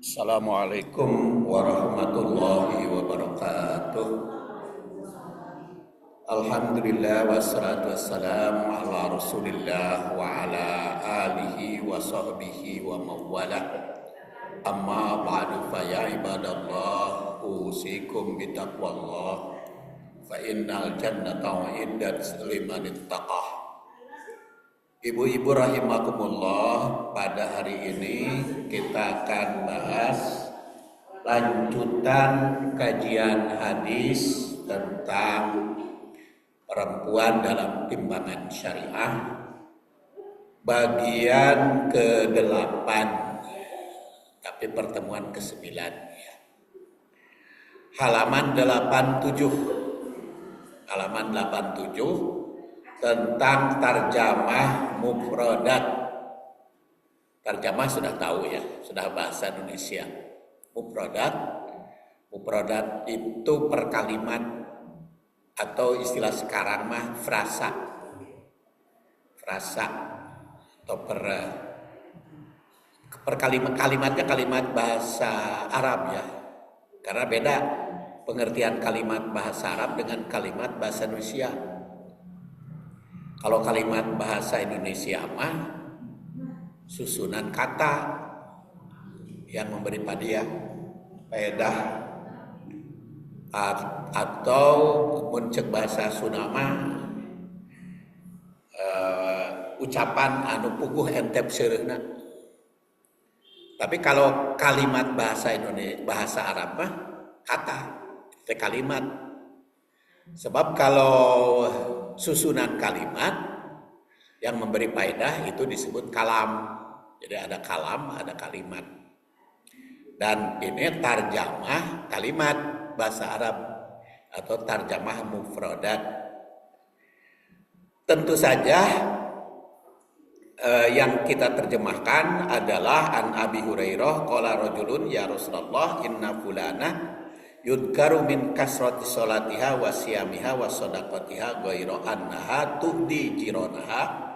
Assalamualaikum warahmatullahi wabarakatuh. Alhamdulillah wassalatu wassalamu ala rasulillah wa ala alihi wa sahbihi wa mawala. Amma ba'du fa ya ibadallah usikum bitaqwallah fa innal jannata uiddat liman ittaqah. Ibu-ibu rahimakumullah, pada hari ini kita akan bahas lanjutan kajian hadis tentang perempuan dalam timbangan syariah bagian ke-8, tapi pertemuan ke-9 ya. Halaman 87 tentang tarjamah mufradat. Tarjamah sudah tahu ya, sudah bahasa Indonesia. Mufradat itu per kalimat atau istilah sekarang mah frasa atau per kalimatnya kalimat bahasa Arab ya. Karena beda pengertian kalimat bahasa Arab dengan kalimat bahasa Indonesia. Kalau kalimat bahasa Indonesia mah susunan kata yang memberi faedah atau muncul bahasa Sunda mah ucapan anu puguh entep seureuna. Tapi kalau kalimat bahasa Indonesia, bahasa Arab mah kata, itu kalimat. Sebab kalau susunan kalimat yang memberi faedah itu disebut kalam. Jadi ada kalam, ada kalimat. Dan ini tarjamah kalimat bahasa Arab atau tarjamah mufradat. Tentu saja yang kita terjemahkan adalah an Abi Hurairah qala rajulun ya Rasulullah inna fulana yudkaru min kasrati sholatiha wa siyamiha wa sadaqatiha ghairu annaha tuhdi jironaha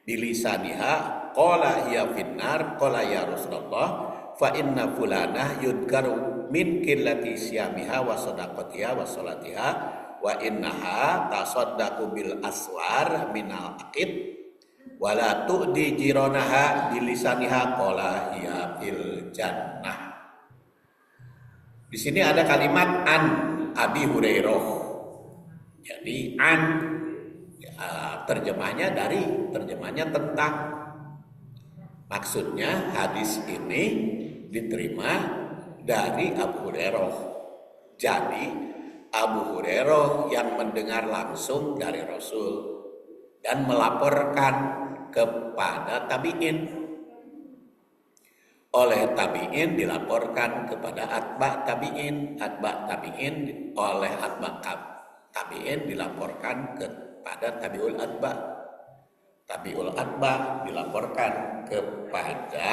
bilisaniha qala hiya finnar qala ya Rasulullah fa inna fulanah yudkaru min qillati siyamiha wa sadaqatiha wa sholatiha wa innaha tasaddaqu bil aswar minal aqid wala tuhdi jironaha bilisaniha qala hiya fil jannah. Di sini ada kalimat an Abi Hurairah. Jadi an terjemahnya tentang. Maksudnya hadis ini diterima dari Abu Hurairah. Jadi Abu Hurairah yang mendengar langsung dari Rasul dan melaporkan kepada tabi'in. Oleh tabi'in dilaporkan kepada atba' tabi'in oleh atba' tabi'in dilaporkan kepada tabi'ul atba' dilaporkan kepada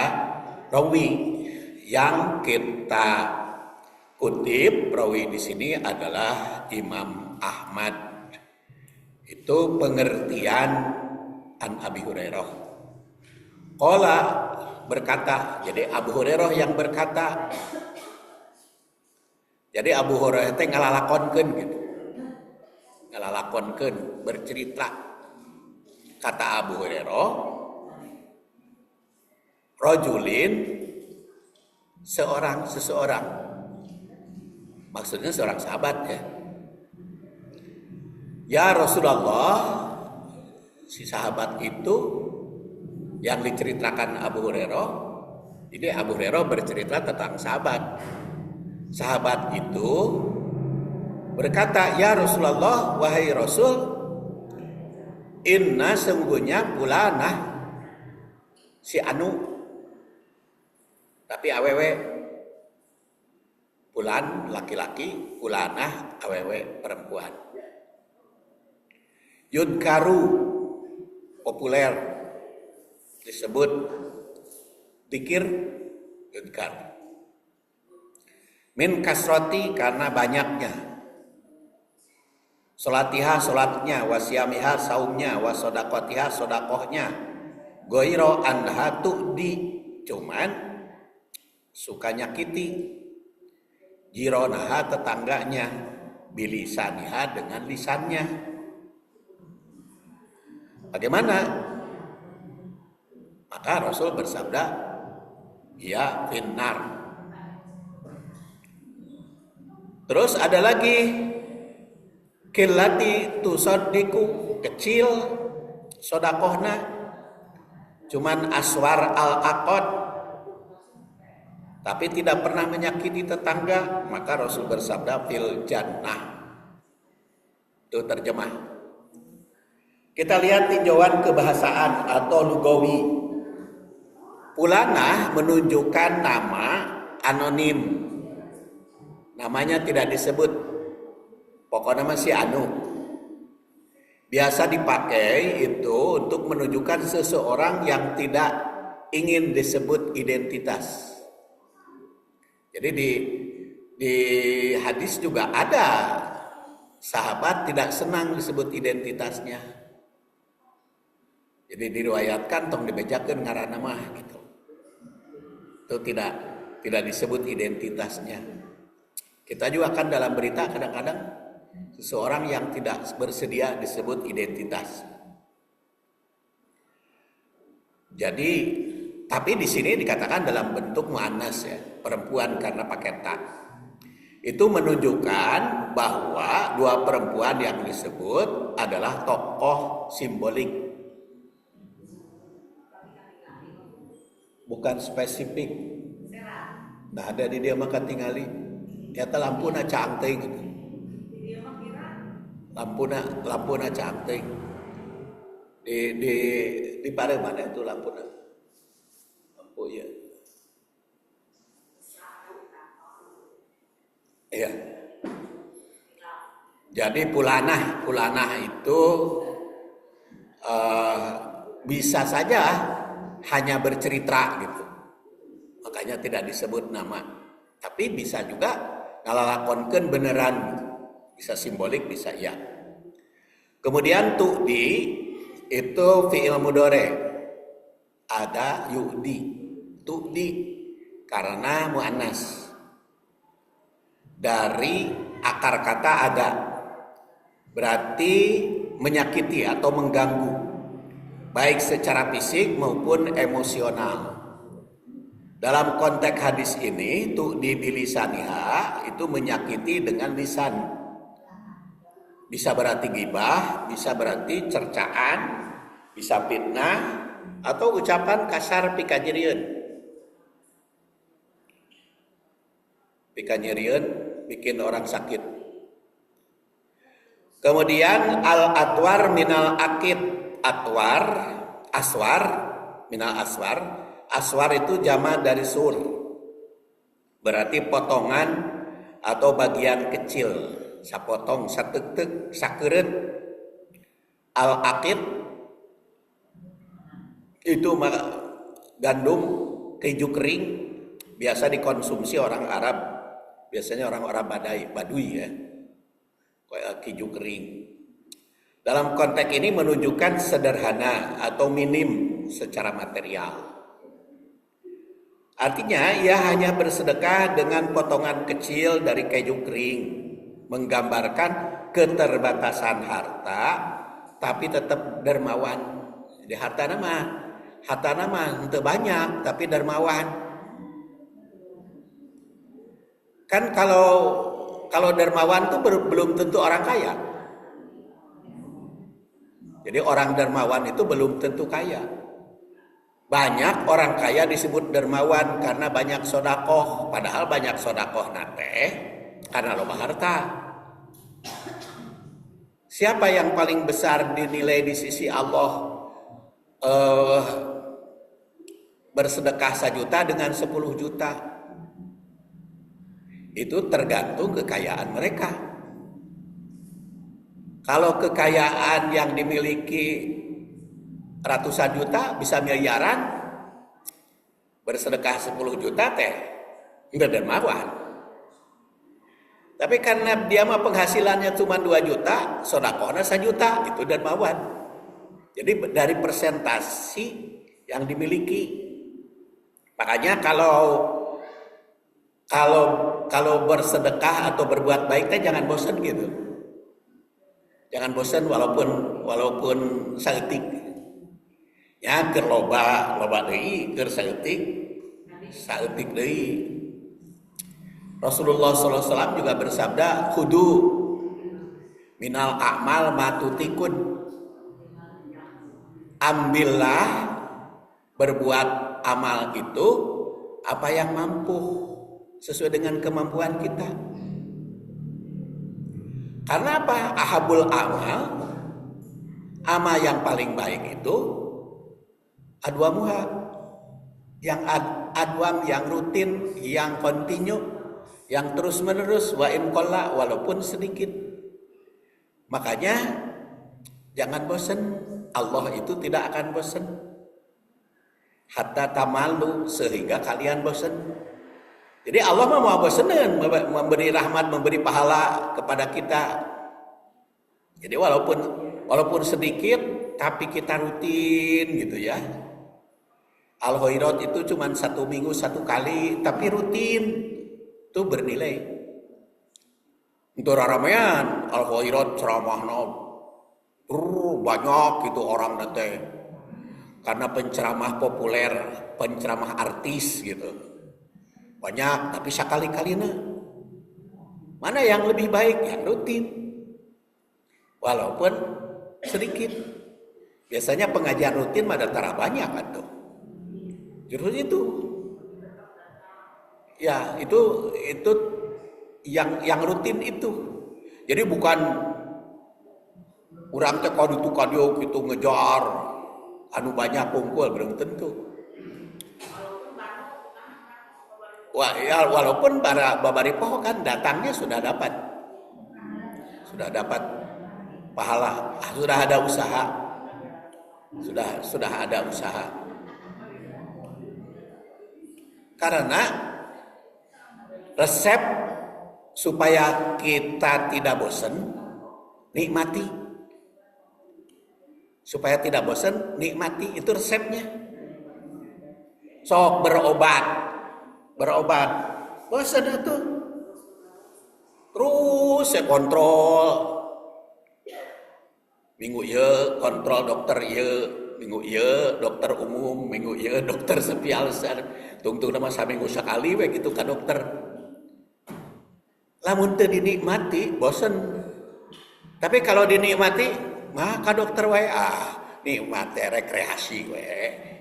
rawi. Yang kita kutip rawi di sini adalah Imam Ahmad. Itu pengertian an Abi Hurairah. Qala berkata, jadi Abu Hurairah yang berkata. Jadi Abu Hurairah teh ngalalakonkeun gitu. Bercerita. Kata Abu Hurairah, rajulin seseorang. Maksudnya seorang sahabat ya. Ya Rasulullah, si sahabat itu yang diceritakan Abu Hurairah. Jadi Abu Hurairah bercerita tentang sahabat. Sahabat itu berkata, "Ya Rasulullah, wahai Rasul, inna sungguhnya fulanah si anu." Tapi awewe fulan laki-laki, fulanah awewe perempuan. Yudkaru populer disebut dzikir yudkar. Min kasroti karena banyaknya. Solatiha solatnya, wasiyamiha saumnya, wasodakotiha sodakohnya. Goiro anha tu'di, cuman suka nyakiti jironaha tetangganya, bilisaniha dengan lisannya. Bagaimana? Maka Rasul bersabda, ya finnar. Terus ada lagi, kilati tusoddiku, kecil sodakohna, cuman aswar al-aqad, tapi tidak pernah menyakiti tetangga, maka Rasul bersabda fil jannah. Itu terjemah. Kita lihat tinjauan kebahasaan atau lugawi. Fulanah menunjukkan nama anonim. Namanya tidak disebut. Pokoknya masih anu. Biasa dipakai itu untuk menunjukkan seseorang yang tidak ingin disebut identitas. Jadi di hadis juga ada sahabat tidak senang disebut identitasnya. Jadi diriwayatkan tong dibejakeun ngaranna mah gitu. Itu tidak disebut identitasnya. Kita juga kan dalam berita kadang-kadang seseorang yang tidak bersedia disebut identitas. Jadi, tapi di sini dikatakan dalam bentuk muannas ya, perempuan karena pakai ta. Itu menunjukkan bahwa dua perempuan yang disebut adalah tokoh simbolik. Bukan spesifik. Nah, ada di dia maka tinggali. Ya lampuna cantik. Lampuna cantik. Di pare mana itu lampuna? Lampu ya. Iya. Jadi pulanah itu bisa saja hanya bercerita gitu. Makanya tidak disebut nama. Tapi bisa juga ngalalakonkeun beneran gitu. Bisa simbolik, bisa iya. Kemudian tu'di itu fi'il mudhari. Ada yu'di. Tu'di karena muannas. Dari akar kata ada. Berarti menyakiti atau mengganggu. Baik secara fisik maupun emosional. Dalam konteks hadis ini, tu'di bilisaniha itu menyakiti dengan lisan. Bisa berarti ghibah, bisa berarti cercaan, bisa fitnah, atau ucapan kasar pikanyerieun. Pikanyerieun bikin orang sakit. Kemudian al-atwar minal akid. Aswar minal aswar. Aswar itu jama dari sur. Berarti potongan atau bagian kecil. Sapotong, sateuk-teuk, sakeureut. Al-aqid itu gandum keju kering, biasa dikonsumsi orang Arab. Biasanya orang-orang Baduy ya. Kayak keju kering. Dalam konteks ini menunjukkan sederhana atau minim secara material. Artinya ia hanya bersedekah dengan potongan kecil dari keju kering, menggambarkan keterbatasan harta, tapi tetap dermawan. Jadi harta nama itu banyak, tapi dermawan. Kan kalau dermawan itu belum tentu orang kaya. Jadi orang dermawan itu belum tentu kaya. Banyak orang kaya disebut dermawan karena banyak sodakoh. Padahal banyak sodakoh nate karena loba harta. Siapa yang paling besar dinilai di sisi Allah bersedekah 1 juta dengan 10 juta? Itu tergantung kekayaan mereka. Kalau kekayaan yang dimiliki ratusan juta bisa miliaran, bersedekah 10 juta teh enggak dermawan. Tapi karena dia mah penghasilannya cuma 2 juta, sedekahnya 1 juta, itu dermawan. Jadi dari persentasi yang dimiliki. Makanya kalau Kalau kalau bersedekah atau berbuat baik teh jangan bosan gitu. Jangan bosan walaupun saeutik. Ya keur loba deui keur saeutik deui. Rasulullah SAW juga bersabda, "Khudu minal a'mal matutikun." Ambillah berbuat amal itu apa yang mampu sesuai dengan kemampuan kita. Karena apa? Ahabul amal yang paling baik itu adwamuha, yang adwam, yang rutin, yang kontinu, yang terus menerus, wa in qalla, walaupun sedikit. Makanya jangan bosan. Allah itu tidak akan bosan. Hatta tamalu, sehingga kalian bosan. Jadi Allah mau bosanan memberi rahmat, memberi pahala kepada kita. Jadi walaupun sedikit tapi kita rutin gitu ya. Al-khairat itu cuma 1 minggu 1 kali tapi rutin itu bernilai. Untuk ramean al-khairat ceramahna banyak gitu orang nanti. Karena penceramah populer, penceramah artis gitu. Banyak, tapi sekali-kalina. Mana yang lebih baik? Yang rutin. Walaupun sedikit. Biasanya pengajian rutin mah datara banyak kan tuh. Justru itu. Ya, itu yang rutin itu. Jadi bukan urang teh kadieu kitu ngejar anu banyak kumpul, belum tentu. Walaupun babari poho kan datangnya sudah dapat pahala, sudah ada usaha, sudah ada usaha. Karena resep supaya kita tidak bosan, nikmati. Supaya tidak bosan, nikmati, itu resepnya. Sok berobat, bosan itu. Terus ya kontrol. Minggu ya kontrol dokter ya, minggu ya dokter umum, minggu ya dokter spesialis. Tungtung nama saminggu sekali we gitu ka dokter. Lamun teu dinikmati, bosan. Tapi kalau dinikmati, maka dokter we nikmat rekreasi we,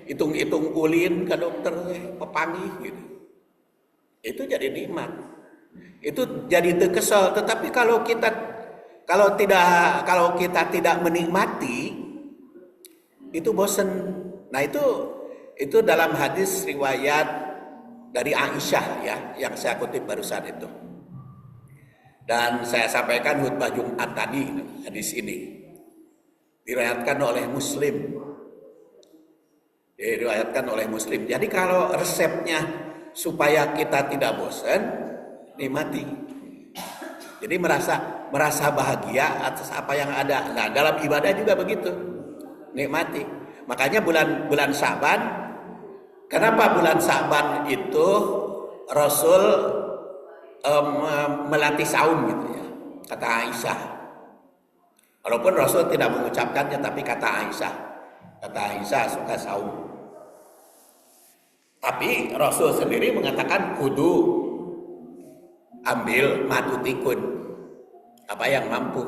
hitung ulin ke dokter we, pepangih gitu. Itu jadi nikmat. Itu jadi teu kesel. Tetapi kalau kita tidak menikmati, itu bosan. Nah itu dalam hadis riwayat dari Aisyah ya, yang saya kutip barusan itu. Dan saya sampaikan khutbah Jumat tadi hadis ini. Diriwayatkan oleh Muslim. Jadi kalau resepnya supaya kita tidak bosan, nikmati. Jadi merasa bahagia atas apa yang ada. Nah, dalam ibadah juga begitu. Nikmati. Makanya bulan Sa'ban, kenapa bulan Sa'ban itu Rasul melatih saum gitu ya. Kata Aisyah. Walaupun Rasul tidak mengucapkannya, tapi kata Aisyah suka saum. Tapi Rasul sendiri mengatakan kudu ambil matutikun, apa yang mampu.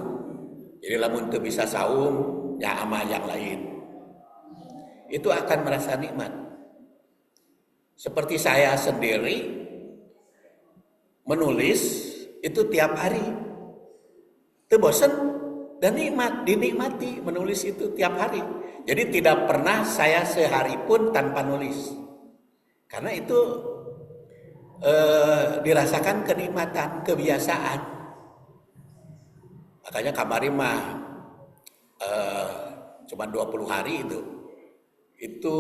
Jadi lamun teu bisa saum, ya amal yang lain. Itu akan merasa nikmat. Seperti saya sendiri menulis itu tiap hari. Teu bosan. Dan dinikmati menulis itu tiap hari. Jadi tidak pernah saya sehari pun tanpa nulis. Karena itu dirasakan kenikmatan, kebiasaan. Makanya kamari mah cuma 20 hari itu. Itu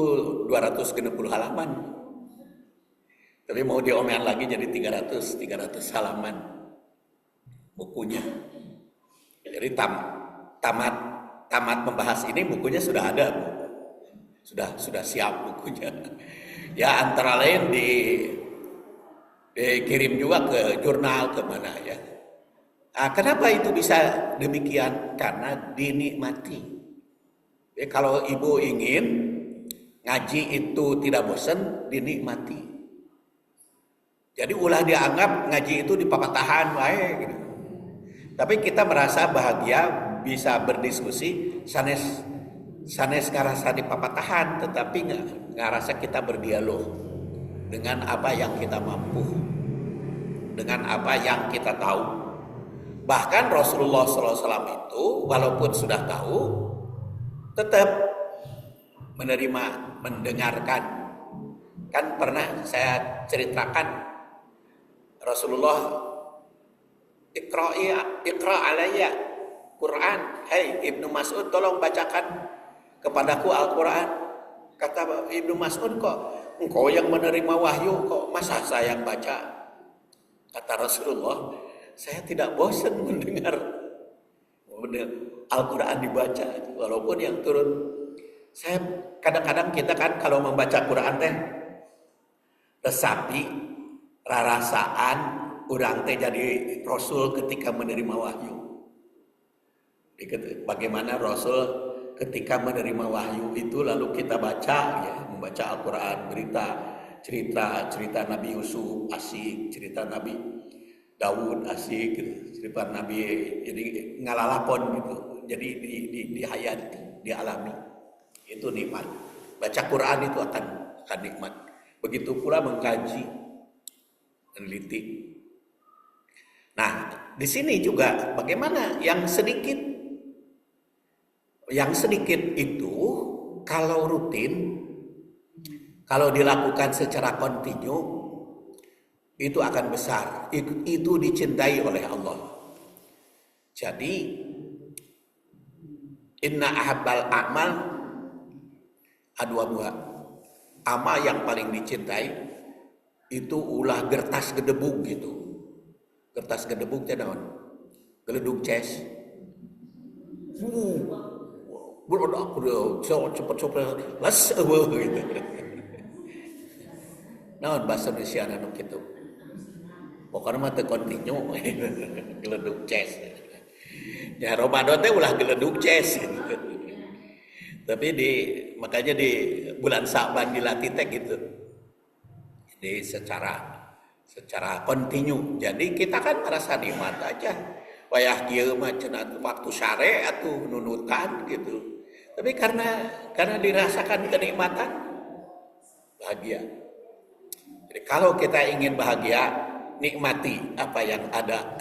260 halaman. Tapi mau diomean lagi jadi 300 halaman bukunya. Jadi tamat membahas ini bukunya sudah ada, sudah siap bukunya. Ya antara lain di dikirim juga ke jurnal kemana ya. Nah, kenapa itu bisa demikian? Karena dinikmati. Kalau ibu ingin ngaji itu tidak bosan, dinikmati. Jadi ulah dianggap ngaji itu di papatahan wae gitu. Tapi kita merasa bahagia bisa berdiskusi sanes ngarasa di papatahan, tetapi ngarasa kita berdialog dengan apa yang kita mampu, dengan apa yang kita tahu. Bahkan Rasulullah SAW itu walaupun sudah tahu, tetap menerima, mendengarkan. Kan pernah saya ceritakan Rasulullah Iqra alayya Quran. Hai Ibnu Mas'ud, tolong bacakan kepadaku Al-Quran. Kata Ibnu Mas'ud, kok engkau yang menerima wahyu, kok masa saya yang baca? Kata Rasulullah, saya tidak bosan mendengar Al-Quran dibaca, walaupun yang turun. Saya kadang-kadang kita kan kalau membaca Quran teh resapi rarasaan urang teh jadi Rasul ketika menerima wahyu. Bagaimana Rasul ketika menerima wahyu itu lalu kita baca ya, membaca Al-Quran, cerita Nabi Yusuf asik, cerita Nabi Daud asik gitu. Cerita Nabi jadi ngalalapon gitu. Jadi dihayati, dialami. Itu nikmat. Baca Quran itu akan nikmat. Begitu pula mengkaji, meneliti. Nah, di sini juga bagaimana yang sedikit itu kalau rutin, kalau dilakukan secara kontinu itu akan besar. Itu dicintai oleh Allah. Jadi inna ahabbal a'mal adwamuha. Amal yang paling dicintai itu ulah gertas gedebuk gitu. Kertas gedebuk teh naon? Geledug ces. Budak cepet-cepet las gitu. Naon bahasa Indonesia anu kitu? Pokoknya mah teu kontinu geledug ces. Ya Ramadan teh ulah geledug ces gitu. Tapi makanya di bulan Sa'ban dilatih teh gitu. Jadi secara kontinu. Jadi kita kan merasa nikmat aja. Wayah kieu mah cenah waktu sare atuh nunutan gitu. Tapi karena dirasakan kenikmatan bahagia. Jadi kalau kita ingin bahagia, nikmati apa yang ada.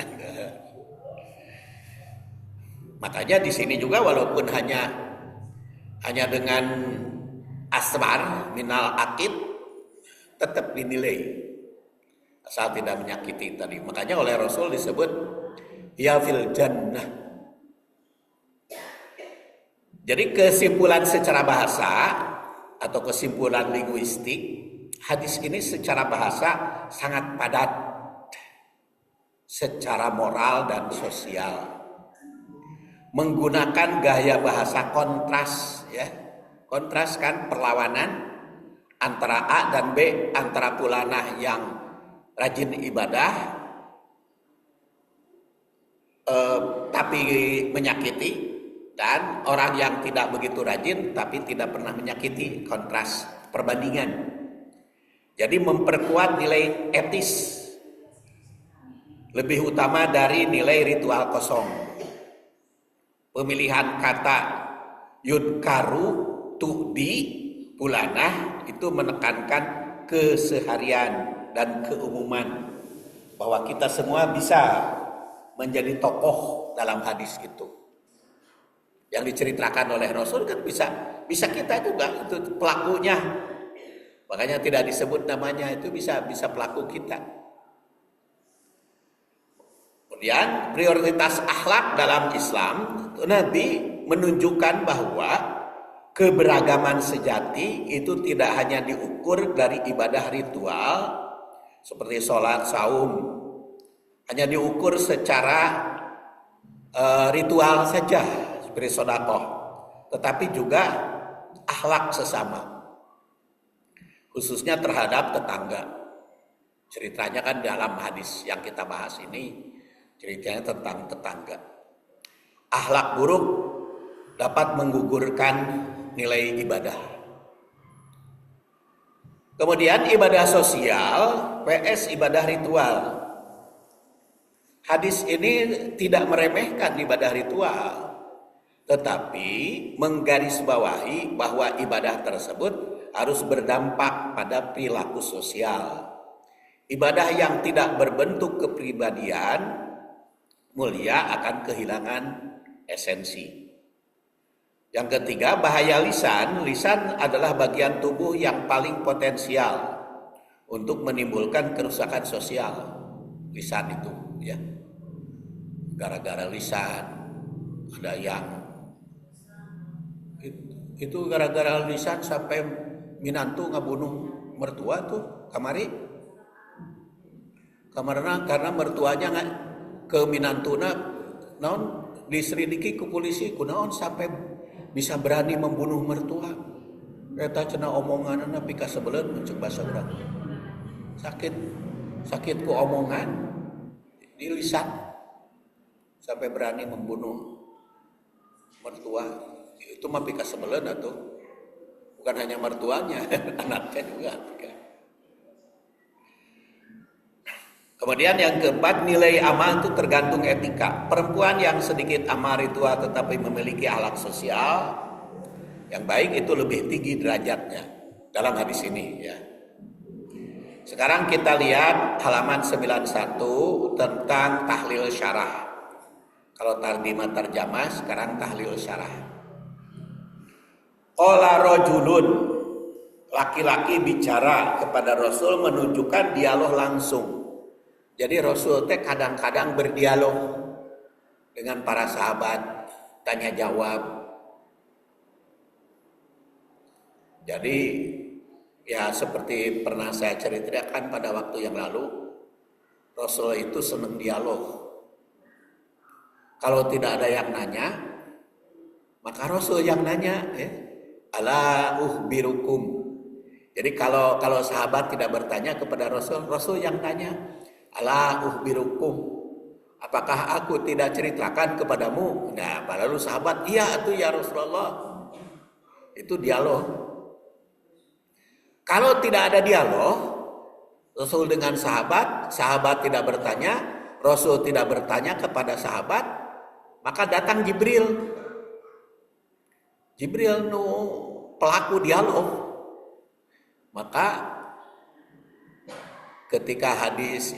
Makanya di sini juga walaupun hanya dengan asmar minal akid tetap dinilai asal tidak menyakiti tadi. Makanya oleh Rasul disebut ya fil jannah. Jadi kesimpulan secara bahasa atau kesimpulan linguistik, hadis ini secara bahasa sangat padat secara moral dan sosial. Menggunakan gaya bahasa kontras ya. Kontras kan perlawanan antara A dan B, antara pulanah yang rajin ibadah tapi menyakiti dan orang yang tidak begitu rajin tapi tidak pernah menyakiti. Kontras, perbandingan. Jadi memperkuat nilai etis lebih utama dari nilai ritual kosong. Pemilihan kata yudkaru tu'di pulanah itu menekankan keseharian dan keumuman bahwa kita semua bisa menjadi tokoh dalam hadis itu. Yang diceritakan oleh Rasul kan bisa kita juga itu pelakunya. Makanya tidak disebut namanya, itu bisa pelaku kita. Kemudian prioritas akhlak dalam Islam Nabi menunjukkan bahwa keberagaman sejati itu tidak hanya diukur dari ibadah ritual seperti sholat, saum, hanya diukur secara ritual saja seperti sedekah, tetapi juga akhlak sesama, khususnya terhadap tetangga. Ceritanya kan dalam hadis yang kita bahas ini, ceritanya tentang tetangga. Akhlak buruk dapat menggugurkan nilai ibadah. Kemudian ibadah sosial vs ibadah ritual. Hadis ini tidak meremehkan ibadah ritual, tetapi menggarisbawahi bahwa ibadah tersebut harus berdampak pada perilaku sosial. Ibadah yang tidak berbentuk kepribadian mulia akan kehilangan esensi. Yang ketiga, bahaya lisan. Lisan adalah bagian tubuh yang paling potensial untuk menimbulkan kerusakan sosial. Lisan itu, ya. Gara-gara lisan ada yang itu gara-gara lisan sampai minantu ngabunuh mertua tuh kamari. Karena mertuanya nggak ke minantuna naon diselidiki ke polisi kunaon sampai bisa berani membunuh mertua. Eta cenah omonganna pika sebeleun muncul basa urang. Sakit ku omongan di lisan sampai berani membunuh mertua. Itu mah pika sebeleun atuh. Bukan hanya mertuanya, anaknya juga. Kemudian yang keempat, nilai amal itu tergantung etika. Perempuan yang sedikit amal ritual tetapi memiliki akhlak sosial yang baik itu lebih tinggi derajatnya dalam hadis ini, ya. Sekarang kita lihat halaman 91 tentang tahlil syarah. Kalau tarjimah terjemah, sekarang tahlil syarah. Qala rajulun, laki-laki bicara kepada Rasul menunjukkan dialog langsung. Jadi Rasul teh kadang-kadang berdialog dengan para sahabat, tanya jawab. Jadi ya seperti pernah saya ceritakan pada waktu yang lalu, Rasul itu senang dialog. Kalau tidak ada yang nanya, maka Rasul yang nanya, ala uhbirukum. Jadi kalau sahabat tidak bertanya kepada Rasul, Rasul yang tanya. Ala uhbirukum, apakah aku tidak ceritakan kepadamu? Nah, lalu sahabat, iya itu ya Rasulullah. Itu dialog. Kalau tidak ada dialog, Rasul dengan sahabat, sahabat tidak bertanya, Rasul tidak bertanya kepada sahabat, maka datang Jibril. Jibril nu pelaku dialog. Maka ketika hadis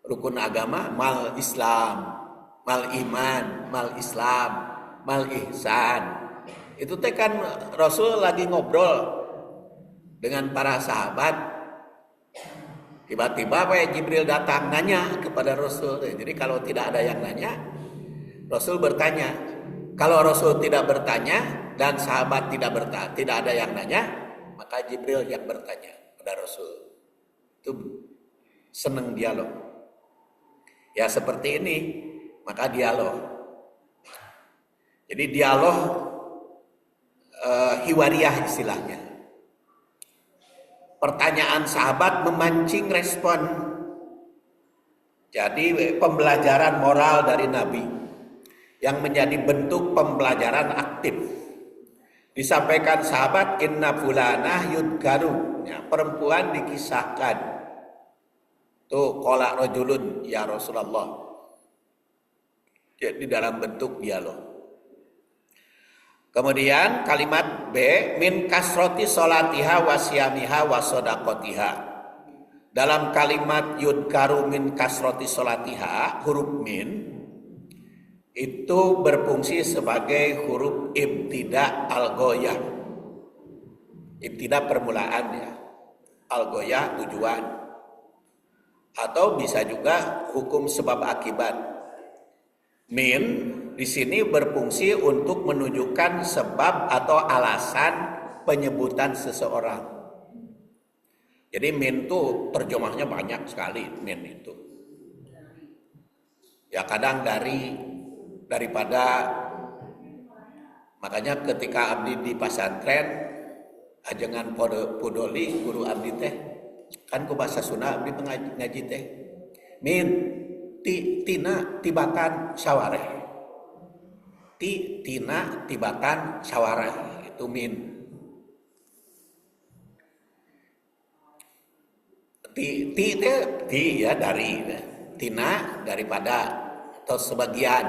rukun agama, mal Islam, mal iman, mal Islam, mal ihsan. Itu teh kan Rasul lagi ngobrol dengan para sahabat. Tiba-tiba Jibril datang nanya kepada Rasul. Jadi kalau tidak ada yang nanya, Rasul bertanya. Kalau Rasul tidak bertanya dan sahabat tidak ada yang nanya, maka Jibril yang bertanya. Rasul itu senang dialog. Ya seperti ini, maka dialog. Jadi dialog hiwariyah istilahnya. Pertanyaan sahabat memancing respon. Jadi pembelajaran moral dari Nabi yang menjadi bentuk pembelajaran aktif. Disampaikan sahabat, inna fulanah yudgaru. Ya, perempuan dikisahkan. Tuh qala rajulun ya Rasulullah. Jadi dalam bentuk dialog. Kemudian kalimat B, min kasroti solatiha wa siyamiha wa sodaqotiha. Dalam kalimat yudgaru min kasroti solatiha, huruf min itu berfungsi sebagai huruf ibtida al-ghoyah. Ibtida permulaan, ya. Al-ghoyah tujuan. Atau bisa juga hukum sebab akibat. Min di sini berfungsi untuk menunjukkan sebab atau alasan penyebutan seseorang. Jadi min itu terjemahnya banyak sekali, min itu. Ya kadang daripada makanya ketika abdi di pesantren ajengan podoli guru abdi teh Kan ku bahasa Sunda abdi ngaji teh. Min tina tibatan sawareh. Tina tibatan sawareh itu min. Ti ya dari, tina daripada atau sebagian,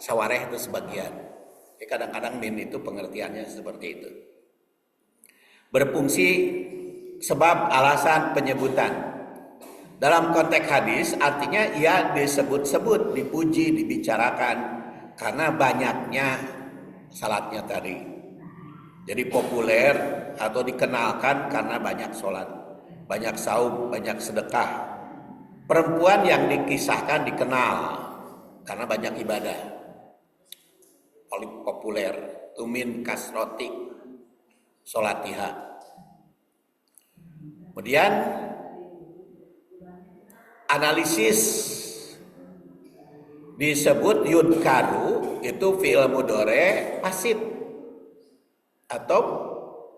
sawareh itu sebagian. Jadi kadang-kadang min itu pengertiannya seperti itu. Berfungsi sebab alasan penyebutan. Dalam konteks hadis artinya ia disebut-sebut, dipuji, dibicarakan karena banyaknya salatnya tadi. Jadi populer atau dikenalkan karena banyak sholat, banyak saum, banyak sedekah. Perempuan yang dikisahkan dikenal karena banyak ibadah. Paling populer, tumin kasroti sholatiha. Kemudian analisis disebut yudkaru itu fi'il mudhari pasif atau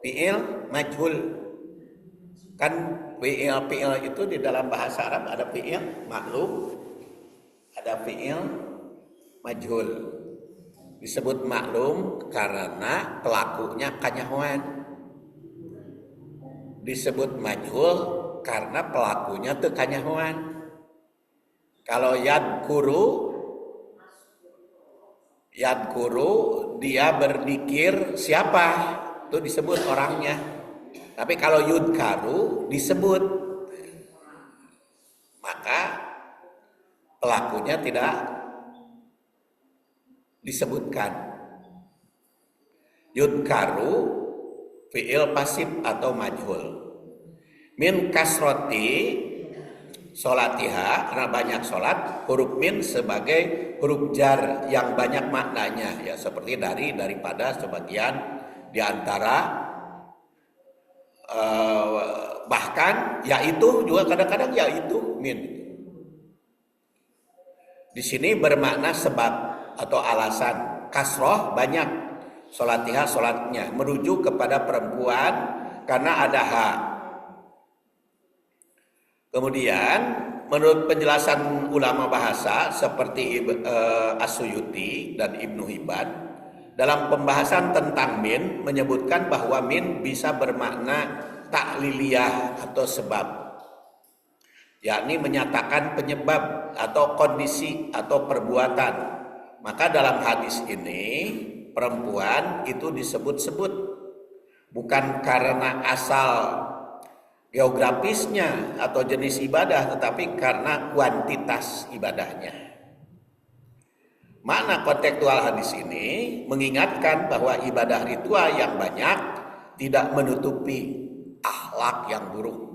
fi'il majhul. Kan fi'il itu di dalam bahasa Arab ada fi'il maklum, ada fi'il majhul. Disebut maklum karena pelakunya kanyahoan. Disebut majhul karena pelakunya teu kanyahoan. Kalau yadkuru dia berzikir siapa? Itu disebut orangnya. Tapi kalau yudkaru disebut, maka pelakunya tidak disebutkan. Yudkaru fi'il pasif atau majhul. Min kasroti sholatiha, karena banyak sholat. Huruf min sebagai huruf jar yang banyak maknanya, ya seperti daripada, sebagian, diantara, bahkan yaitu juga kadang-kadang yaitu min. Di sini bermakna sebab atau alasan. Kasroh banyak, sholatiha sholatnya, merujuk kepada perempuan karena ada ha. Kemudian menurut penjelasan ulama bahasa seperti As-Suyuti dan Ibnu Hibban, dalam pembahasan tentang min menyebutkan bahwa min bisa bermakna takliliyah atau sebab, yakni menyatakan penyebab atau kondisi atau perbuatan. Maka dalam hadis ini perempuan itu disebut-sebut bukan karena asal geografisnya atau jenis ibadah, tetapi karena kuantitas ibadahnya. Makna kontekstual hadis ini mengingatkan bahwa ibadah ritual yang banyak tidak menutupi akhlak yang buruk.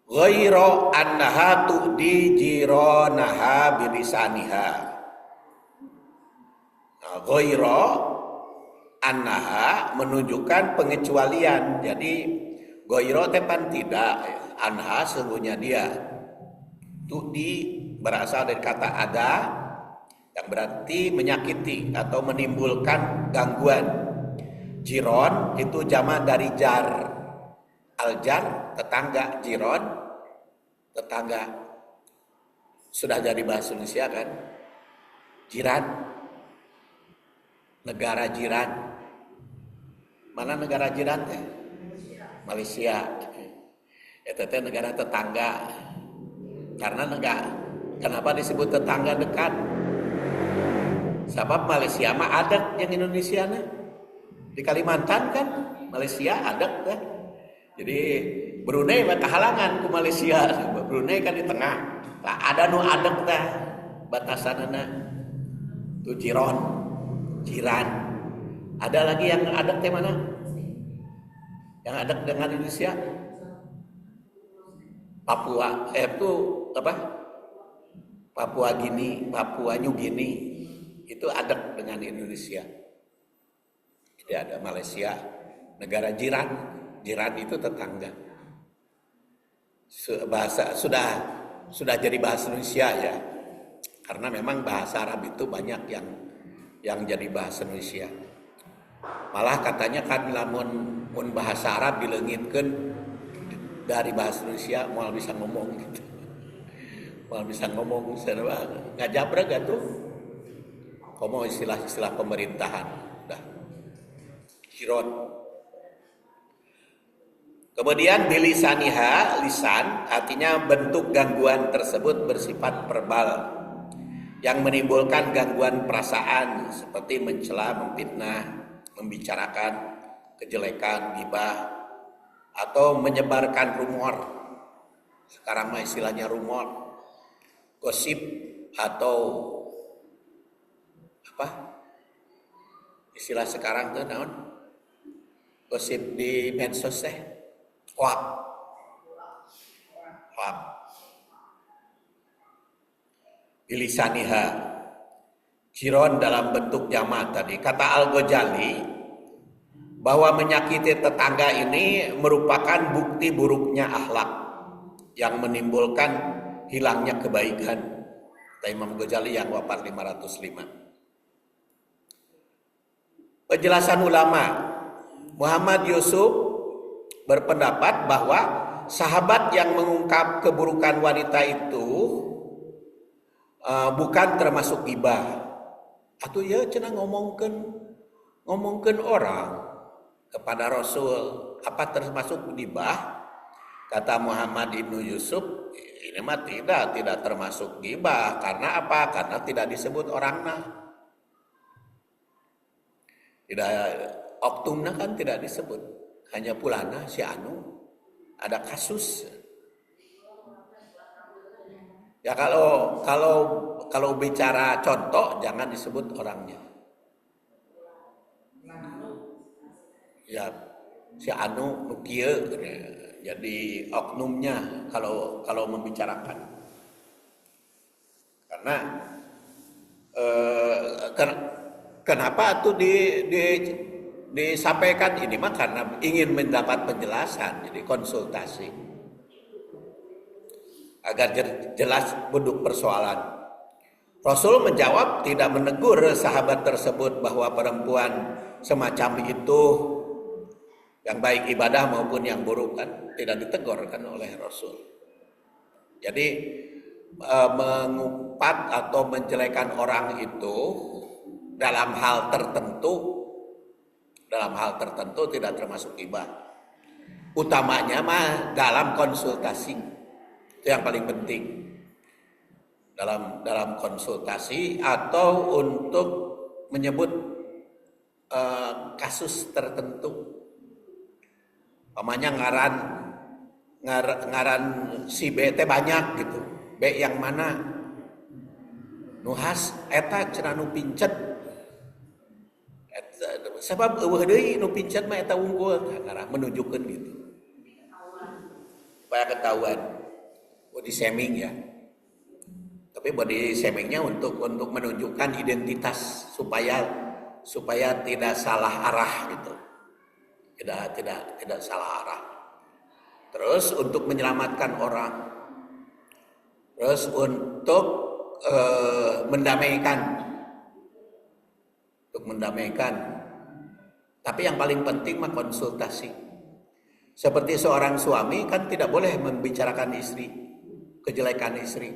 Ghairu annaha tu'di jiranaha bilisaniha. Ghairu annaha menunjukkan pengecualian. Jadi ghairu tepan tidak, anha sesungguhnya dia. Tu'di berasal dari kata ada yang berarti menyakiti atau menimbulkan gangguan. Jiron itu jamak dari jar. Al-jar tetangga, jiron tetangga. Sudah jadi bahasa Indonesia kan? Jiran, negara jiran. Mana negara jiran teh? Malaysia. Itu teh negara tetangga. Karena kenapa disebut tetangga dekat? Sebab Malaysia mah adat yang Indonesia nah. Di Kalimantan kan Malaysia adat kan. Jadi Brunei mah kehalangan ku Malaysia. Brunei kan di tengah. Nah, ada nu adat dah batasanana. Tu jiron, jiran. Ada lagi yang adat teh mana? Yang adat dengan Indonesia? Papua, itu apa? Papua New Guinea itu adat dengan Indonesia. Jadi ada Malaysia, negara jiran. Jiran itu tetangga. Bahasa sudah jadi bahasa Indonesia ya. Karena memang bahasa Arab itu banyak yang jadi bahasa Indonesia. Malah katanya kan lamun mun bahasa Arab dileungitkeun dari bahasa Indonesia moal bisa ngomong gitu. Moal bisa ngomong serba ngajabreg atuh. Komo istilah-istilah pemerintahan. Dah. Kiron. Kemudian bilisaniha, lisan artinya bentuk gangguan tersebut bersifat verbal yang menimbulkan gangguan perasaan seperti mencela, memfitnah, membicarakan kejelekan, ghibah atau menyebarkan rumor. Sekarang mah istilahnya rumor, gosip atau apa? Istilah sekarang tuh naon? Gosip di medsos teh. Hoak. Bilisaniha. Jiron dalam bentuk jamak tadi. Kata Al-Ghazali bahwa menyakiti tetangga ini merupakan bukti buruknya akhlak yang menimbulkan hilangnya kebaikan. Kata Imam Ghazali yang wafat 505. Penjelasan ulama Muhammad Yusuf berpendapat bahwa sahabat yang mengungkap keburukan wanita itu bukan termasuk ghibah. Atuh ya cenah ngomongkeun orang kepada Rasul apa termasuk ghibah? Kata Muhammad Ibnu Yusuf, ini mah tidak termasuk ghibah. Karena apa? Karena tidak disebut orangna. Tidak, oktumna kan tidak disebut. Hanya pulana si anu ada kasus. Ya kalau bicara contoh jangan disebut orangnya. Ya si anu nu kieu jadi oknumnya kalau membicarakan. Karena kenapa tuh disampaikan ini mah karena ingin mendapat penjelasan, jadi konsultasi agar jelas duduk persoalan. Rasul menjawab tidak menegur sahabat tersebut bahwa perempuan semacam itu yang baik ibadah maupun yang buruk kan tidak ditegur kan oleh Rasul. Jadi mengumpat atau menjelekan orang itu dalam hal tertentu tidak termasuk ghibah. Utamanya mah dalam konsultasi. Itu yang paling penting. Dalam konsultasi atau untuk menyebut kasus tertentu. Pamanya ngaran si B teh banyak gitu. B yang mana? Nuhas eta cenah nu pincet. Sebab eueuh deui nu pincet mah eta unggul, karena menunjukkan gitu. Supaya ketahuan. Body shaming ya. Tapi body shamingnya untuk menunjukkan identitas supaya tidak salah arah gitu. Tidak salah arah. Terus untuk menyelamatkan orang. Terus untuk mendamaikan. Tapi yang paling penting mah konsultasi. Seperti seorang suami kan tidak boleh membicarakan kejelekan istri.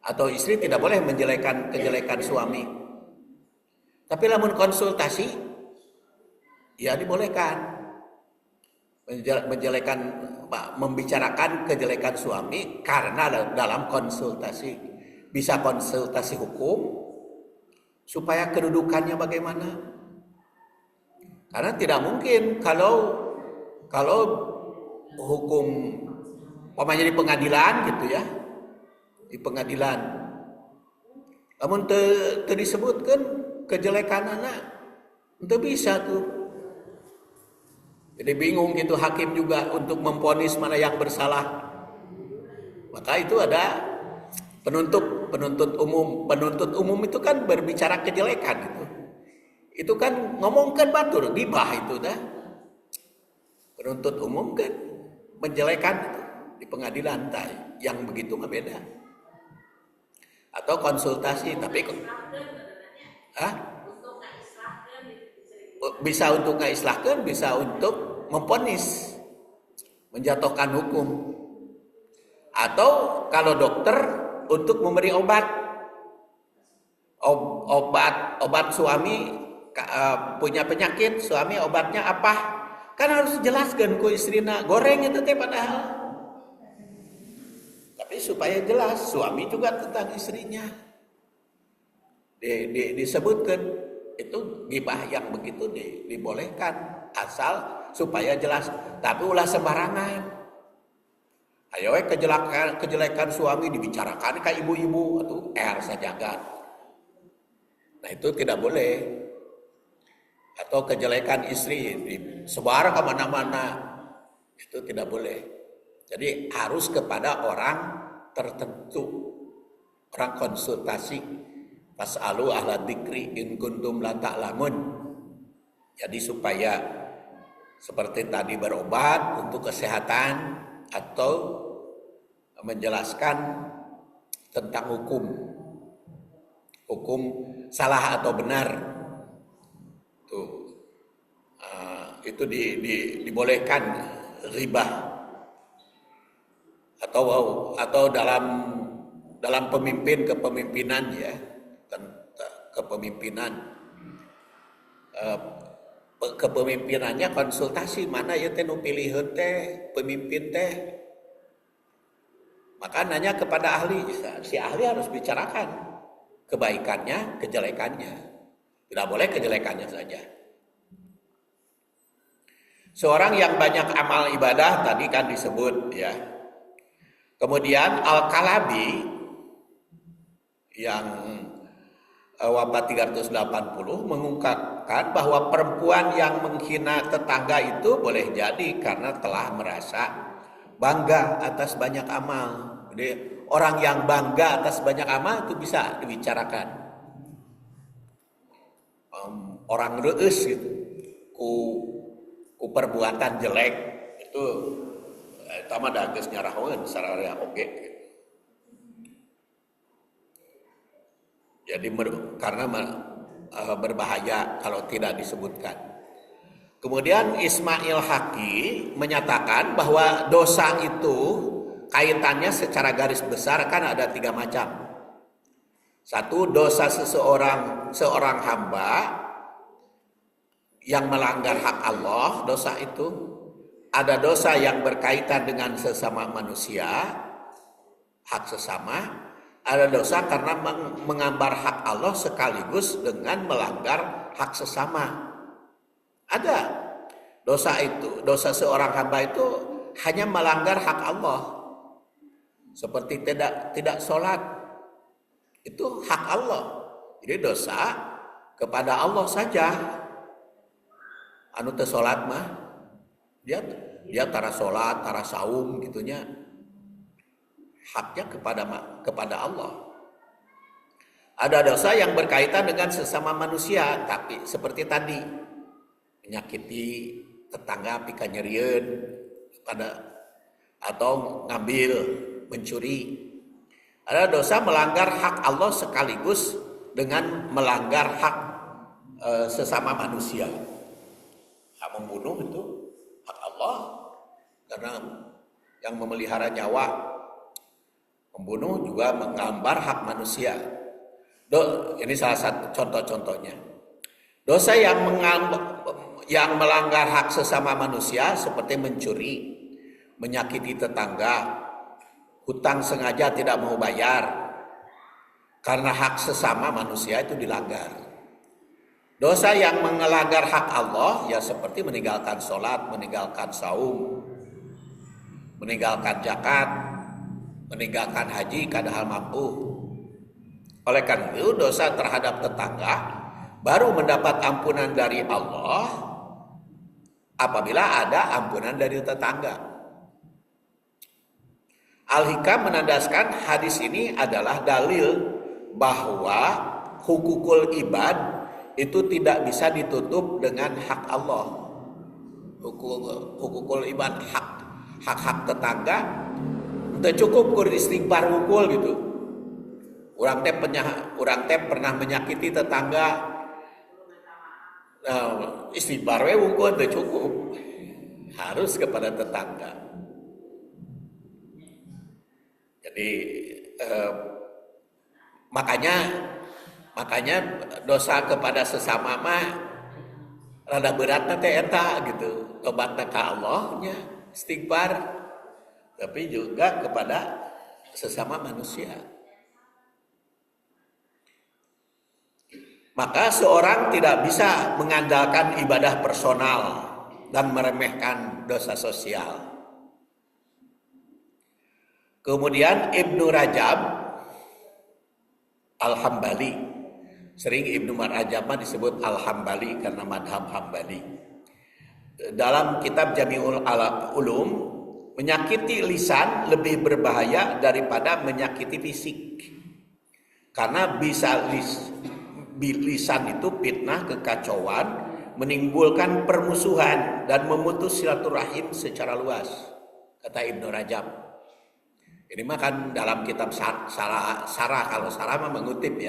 Atau istri tidak boleh menjelekan kejelekan suami. Tapi lamun konsultasi ya dibolehkan. Membicarakan kejelekan suami karena dalam konsultasi bisa konsultasi hukum supaya kedudukannya bagaimana. Karena tidak mungkin kalau hukum umpamanya di pengadilan gitu ya, di pengadilan namun disebutkan kejelekan anak itu bisa tuh. Jadi bingung gitu hakim juga untuk memvonis mana yang bersalah. Maka itu ada penuntut umum. Penuntut umum itu kan berbicara kejelekan gitu. Itu kan ngomongkan batur, ghibah itu dah. Penuntut umum kan menjelekan itu di pengadilan yang begitu mah beda. Atau konsultasi tapi bisa untuk ngaislahkeun, bisa untuk memvonis, menjatuhkan hukum. Atau kalau dokter untuk memberi obat. Obat suami punya penyakit, suami obatnya apa? Kan harus jelaskan ku istrina, goreng itu teh padahal. Tapi supaya jelas, suami juga tentang istrinya. Disebutkan itu gibah yang begitu dibolehkan asal supaya jelas. Tapi ulah sembarangan. Ayo kejelekan suami dibicarakan ke ibu-ibu atau sajagat. Nah itu tidak boleh. Atau kejelekan istri disebar kemana-mana, itu tidak boleh. Jadi harus kepada orang tertentu, orang konsultasi. Fas'alu ahla dzikri in kuntum la ta'lamun. Jadi supaya seperti tadi berobat untuk kesehatan atau menjelaskan tentang hukum salah atau benar. Tuh, itu dibolehkan ribah atau dalam kepemimpinan ya, kepemimpinannya konsultasi mana ya teh nu piliheun teh pemimpin teh. Maka nanya kepada ahli, si ahli harus bicarakan kebaikannya, kejelekannya. Tidak boleh kejelekannya saja. Seorang yang banyak amal ibadah tadi kan disebut ya. Kemudian Al-Kalabi yang wafat 380 mengungkapkan bahwa perempuan yang menghina tetangga itu boleh jadi karena telah merasa bangga atas banyak amal. Jadi orang yang bangga atas banyak amal itu bisa dibicarakan. Orang reus gitu, ku perbuatan jelek itu tama da geus nyarahoeun sararea oge. Jadi karena berbahaya kalau tidak disebutkan. Kemudian Ismail Haqi menyatakan bahwa dosa itu kaitannya secara garis besar kan ada 3 macam. Satu, dosa seorang hamba yang melanggar hak Allah, dosa itu. Ada dosa yang berkaitan dengan sesama manusia, hak sesama. Ada dosa karena mengambar hak Allah sekaligus dengan melanggar hak sesama. Ada dosa seorang hamba itu hanya melanggar hak Allah, seperti tidak sholat, itu hak Allah. Jadi dosa kepada Allah saja. Anu teu sholat mah dia tara sholat, tara saum gitunya, haknya kepada Allah. Ada dosa yang berkaitan dengan sesama manusia, tapi seperti tadi menyakiti tetangga pika nyerieun atau ngambil, mencuri. Ada dosa melanggar hak Allah sekaligus dengan melanggar hak sesama manusia. Hak membunuh itu hak Allah karena yang memelihara nyawa. Membunuh juga menggambar hak manusia. Ini salah satu contoh-contohnya. Dosa yang melanggar hak sesama manusia seperti mencuri, menyakiti tetangga, hutang sengaja tidak mau bayar, karena hak sesama manusia itu dilanggar. Dosa yang melanggar hak Allah ya seperti meninggalkan sholat, meninggalkan saum, meninggalkan zakat, meninggalkan haji padahal mampu. Oleh karena itu dosa terhadap tetangga baru mendapat ampunan dari Allah apabila ada ampunan dari tetangga. Al-Hikam menandaskan hadis ini adalah dalil bahwa hukukul ibad itu tidak bisa ditutup dengan hak Allah. Hukukul ibad, hak tetangga itu cukup kur istighfar hukul gitu. Urang teh pernah menyakiti tetangga, istighfar we hukul teu cukup. harus kepada tetangga. Jadi makanya dosa kepada sesama mah rada beratna teh eta gitu. Tobatna ka Allahnya, istighfar, tapi juga kepada sesama manusia. Maka seorang tidak bisa mengandalkan ibadah personal dan meremehkan dosa sosial. Kemudian Ibnu Rajab Al-Hambali, sering Ibnu Rajab disebut Al-Hambali karena madhab Hambali. Dalam kitab Jami'ul Ulum, menyakiti lisan lebih berbahaya daripada menyakiti fisik. Karena bisa lisan itu fitnah, kekacauan, menimbulkan permusuhan dan memutus silaturahim secara luas, kata Ibnu Rajab. Ini mah kan dalam kitab Sarah, kalau Sarah mah mengutip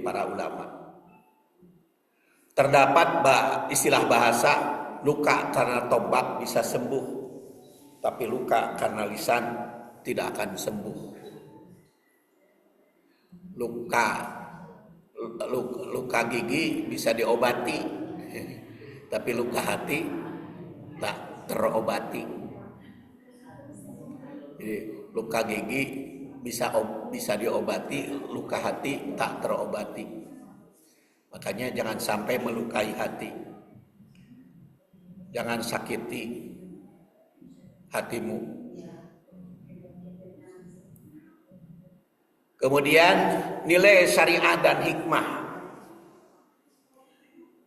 para ulama. Terdapat istilah bahasa, luka karena tombak bisa sembuh, tapi luka karena lisan tidak akan sembuh. Luka gigi bisa diobati, tapi luka hati tak terobati. Jadi luka gigi bisa diobati, luka hati tak terobati. Makanya jangan sampai melukai hati, jangan sakiti hatimu. Kemudian nilai syariat dan hikmah.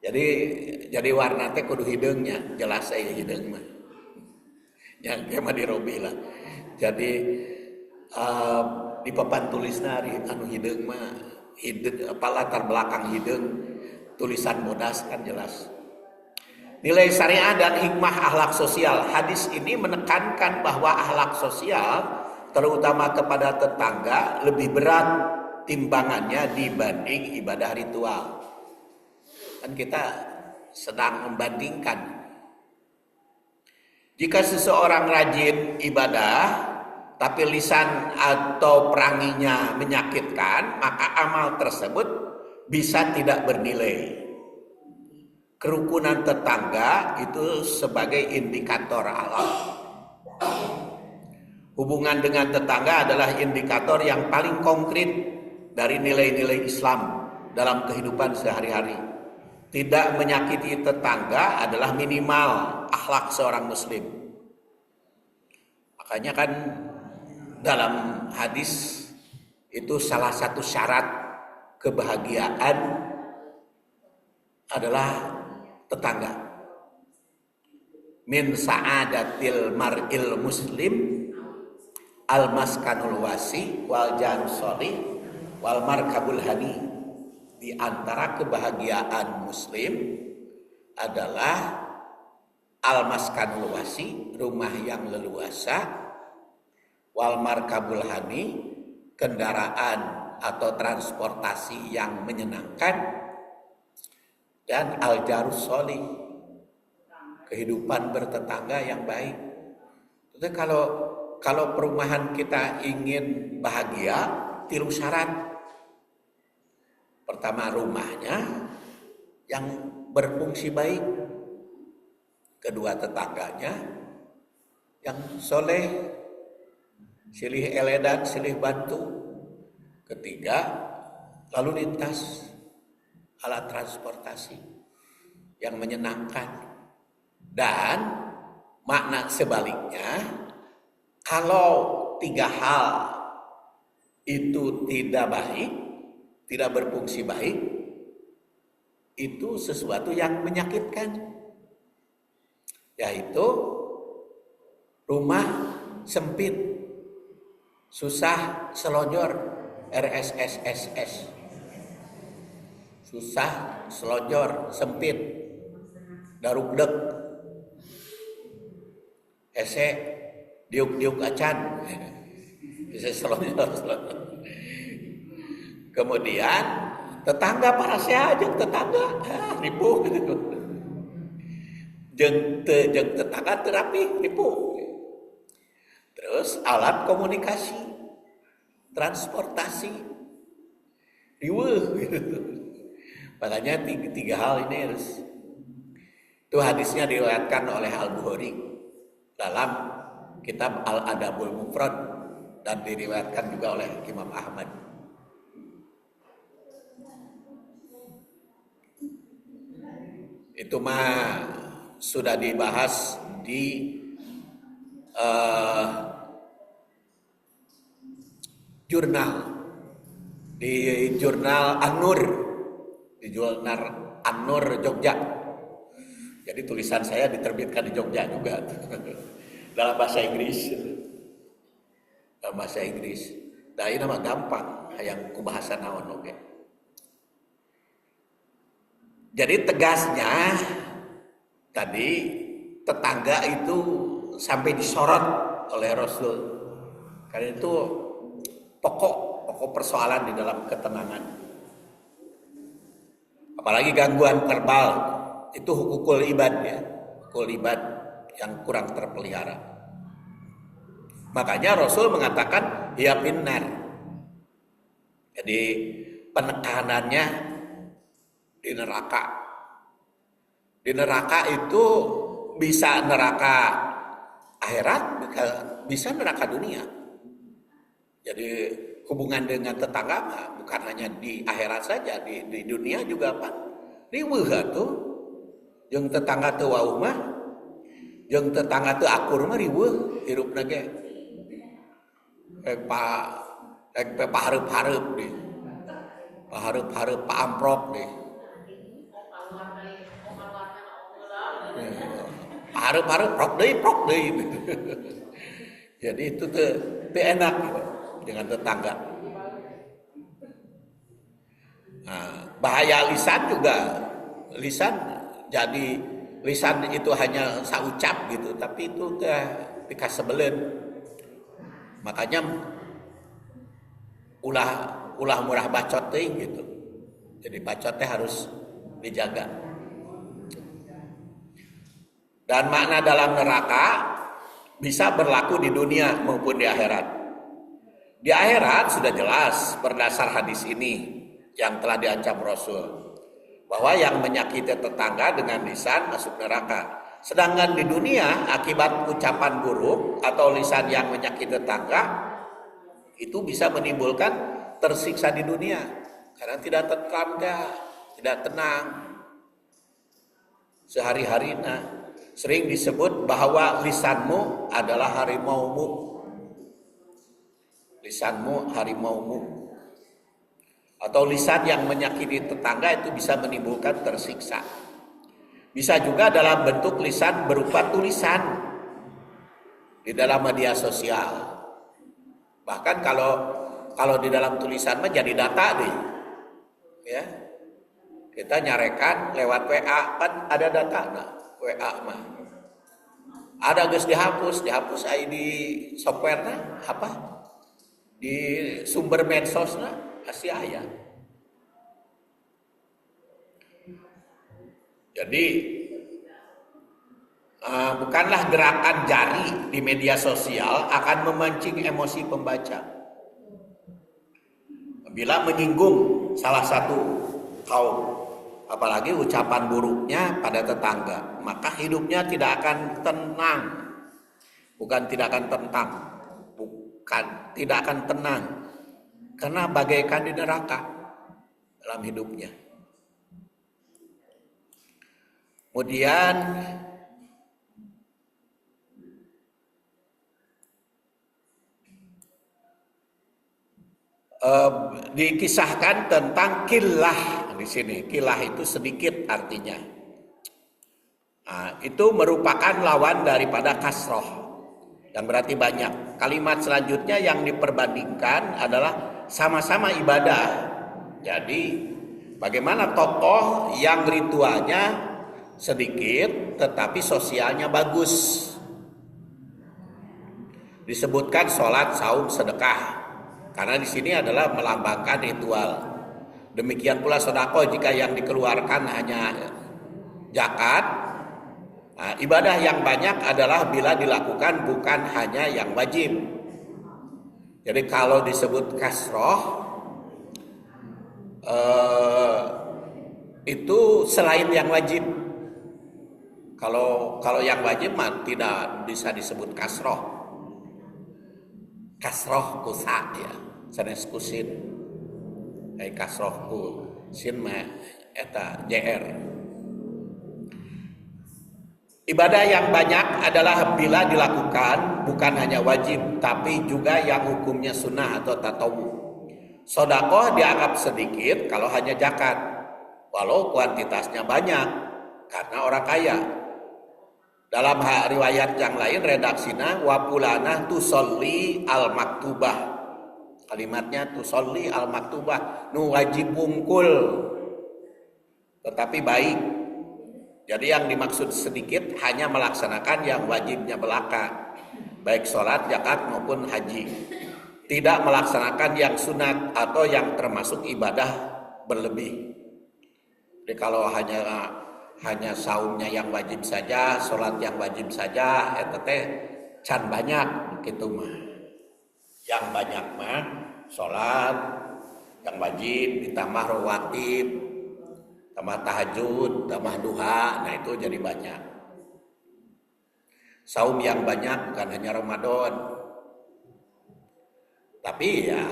Jadi warna teh kudu hideungnya, jelas saya hideung mah. Yang kema dirobi lah. Jadi di papan tulisna anu hideung mah latar belakang hideung tulisan bodas kan jelas. Nilai syariat dan hikmah akhlak sosial. Hadis ini menekankan bahwa akhlak sosial terutama kepada tetangga lebih berat timbangannya dibanding ibadah ritual. Kan kita sedang membandingkan. Jika seseorang rajin ibadah tapi lisan atau peranginya menyakitkan, maka amal tersebut bisa tidak bernilai. Kerukunan tetangga itu sebagai indikator alam. Hubungan dengan tetangga adalah indikator yang paling konkret dari nilai-nilai Islam dalam kehidupan sehari-hari. Tidak menyakiti tetangga adalah minimal akhlak seorang muslim. Makanya kan dalam hadis itu salah satu syarat kebahagiaan adalah tetangga. Min sa'adatil mar'il muslim al-maskanul wasi wal jan sholih wal markabul hani. Di antara kebahagiaan muslim adalah al-maskanul wasi, rumah yang leluasa, wal markabul hani, kendaraan atau transportasi yang menyenangkan, dan al-jarus sholih, kehidupan bertetangga yang baik. Jadi kalau perumahan kita ingin bahagia, 3 syarat. Pertama, rumahnya yang berfungsi baik. Kedua, tetangganya yang soleh, silih eledan, silih bantu. Ketiga, lalu lintas, alat transportasi yang menyenangkan. Dan makna sebaliknya, kalau 3 hal itu tidak baik, tidak berfungsi baik, itu sesuatu yang menyakitkan, yaitu rumah sempit, susah selonjor, RSSSS, susah selonjor, sempit, darugdek, ese diuk-diuk acan, bisa selonjor. Kemudian tetangga para seajak tetangga ribu gitu. jeung tetangga teu rapi tipu. Terus alat komunikasi, transportasi, riweuh gitu. Makanya tiga hal ini harus. Itu hadisnya diriwayatkan oleh Al-Bukhari dalam kitab Al-Adabul Mufrad dan diriwayatkan juga oleh Imam Ahmad. Itu mah sudah dibahas di jurnal An-Nur, di jurnal An-Nur Jogja. Jadi tulisan saya diterbitkan di Jogja juga dalam bahasa Inggris. Nah ini mah gampang, yang kubahasa naon oke. Jadi tegasnya tadi tetangga itu sampai disorot oleh Rasul. Karena itu pokok persoalan di dalam ketenangan. Apalagi gangguan verbal, itu hukukul ibad ya, hukukul ibad yang kurang terpelihara. Makanya Rasul mengatakan ya finnar. Jadi penekanannya di neraka. Di neraka itu bisa neraka akhirat, bisa neraka dunia. Jadi hubungan dengan tetangga bukan hanya di akhirat saja, di dunia juga apa? Riweuh atuh. Jeung tetangga teu wauh mah, jeung tetangga teu akur mah riweuh hirupna ge. Pahareup-hareup deh. Pahareup-hareup paamprok deh. Pahareup-hareup prok deui. Jadi itu teu enak gitu dengan tetangga. Nah, bahaya lisan juga. Jadi lisan itu hanya saucap gitu, tapi itu teh pikasebeleun. Makanya ulah murah bacot teh gitu. Jadi bacot teh harus dijaga. Dan makna dalam neraka bisa berlaku di dunia maupun di akhirat. Di akhirat sudah jelas berdasar hadis ini yang telah diancam Rasul, bahwa yang menyakiti tetangga dengan lisan masuk neraka. Sedangkan di dunia akibat ucapan buruk atau lisan yang menyakiti tetangga itu bisa menimbulkan tersiksa di dunia karena tidak tidak tenang sehari-hari. Sering disebut bahwa lisanmu adalah harimaumu. Lisanmu harimaumu. Atau lisan yang menyakiti tetangga itu bisa menimbulkan tersiksa. Bisa juga dalam bentuk lisan berupa tulisan di dalam media sosial. Bahkan kalau di dalam tulisan mah jadi data deh. Ya. Kita nyarekan lewat WA kan ada data WA mah. Ada geus dihapus ID softwarenya apa? Di sumber medsosna masih aya. Jadi bukanlah gerakan jari di media sosial akan memancing emosi pembaca. Bila menyinggung salah satu kaum, apalagi ucapan buruknya pada tetangga, maka hidupnya tidak akan tenang. Tidak akan tenang. Karena bagaikan di neraka dalam hidupnya. Kemudian dikisahkan tentang kilah di sini. Kilah itu sedikit artinya. Nah, itu merupakan lawan daripada kasroh yang berarti banyak. Kalimat selanjutnya yang diperbandingkan adalah sama-sama ibadah. Jadi bagaimana tokoh yang ritualnya sedikit tetapi sosialnya bagus. Disebutkan sholat, saum, sedekah. Karena di sini adalah melambangkan ritual. Demikian pula sedekah jika yang dikeluarkan hanya zakat, Nah, ibadah yang banyak adalah bila dilakukan bukan hanya yang wajib. Jadi kalau disebut kasroh, itu selain yang wajib. Kalau yang wajib mah tidak bisa disebut kasroh. Kasroh kusa ya, sanes kusin. Kasroh kusin mah eta JR. Ibadah yang banyak adalah bila dilakukan bukan hanya wajib, tapi juga yang hukumnya sunnah atau tatawu. Sodakoh dianggap sedikit kalau hanya zakat, walau kuantitasnya banyak, karena orang kaya. Dalam riwayat yang lain redaksina wapulana tusolli al maktubah. Kalimatnya tusolli al maktubah, nu wajib bungkul, tetapi baik. Jadi yang dimaksud sedikit hanya melaksanakan yang wajibnya belaka, baik sholat, zakat maupun haji. Tidak melaksanakan yang sunat atau yang termasuk ibadah berlebih. Jadi kalau hanya saumnya yang wajib saja, sholat yang wajib saja, eta teh can banyak gitu mah. Yang banyak mah sholat yang wajib ditambah rawatib, tambah tahajud, tambah duha, nah itu jadi banyak. Saum yang banyak bukan hanya Ramadan, tapi ya